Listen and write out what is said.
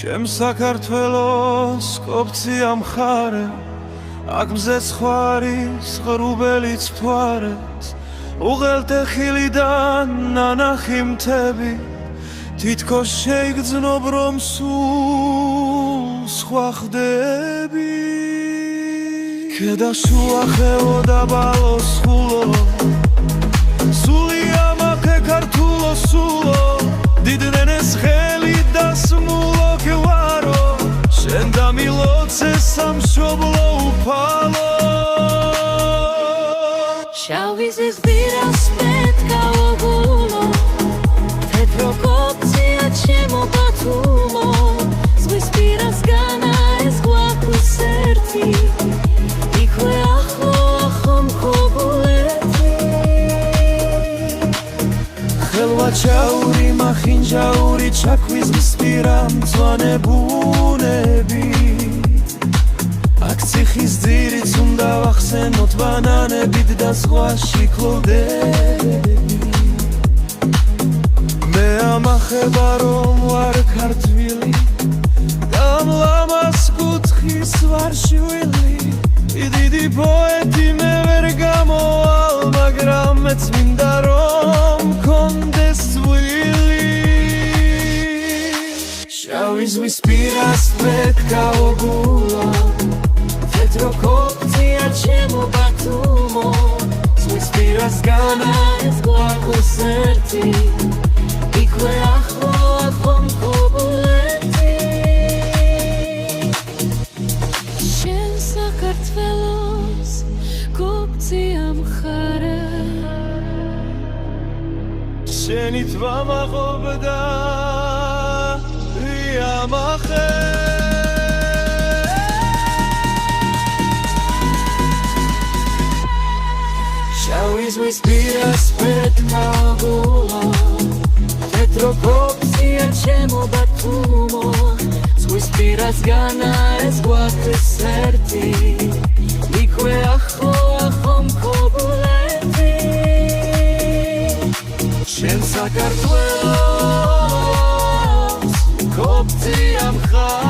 ჩემ საქართველოს კოპცია მხარე აქ მზეს ხვარის ღრუბელიც მთვარეს უღელტეხილიდან ნანახი მთები თითქოს შეიგრძნობ რომ სულ სხვა ხდები ქედაშუა ხეო და ბალო სხულო სული ამაყე ქართულო სულო დიდნენეს ხელი დასმულო გევარო შენ დამილოცე სამშობლო უფალო შავიზის ბირას პეტკაოგულო თეთრო კოპცია ჩემო ბათუმო ზღვის პირას განა ეს გვაქვს ერთი იქვე ახლო ხომქობულეთი ხელვაჩაური მახინჯაური ჩაქვის მისპირა მწვანებუნები აქ ციხის ძირიც უნდა ვახსენოთ ბანანებით და ზღვაში კლდეები მე ამახება რომ ვარ ქართველი და ლამას კუთხის ვარ შვილი დიდი პოეტი მე ვერ გამოვალ მაგრამ მეც მინდა რომ მქონდეს წვლილი შავი ზღვის პირას პეტკაოგულო თეთრო კოპცია ჩემო ბათუმო ზღვის პირას განა ეს გვაქვს ერთი იქვე ახლო ხომქობულეთი შენ საქართველოს კოპცია მხარე შენი თვამაღობდა იამახე შავი ზღვის პირას პეტკაოგულო თეთრო კოპცია ჩემო ბათუმო ზღვის პირას განა ეს გვაქვს ერთი იქვე ახლო ხომქობულეთი შენ საქართველოს კოპცია მხარე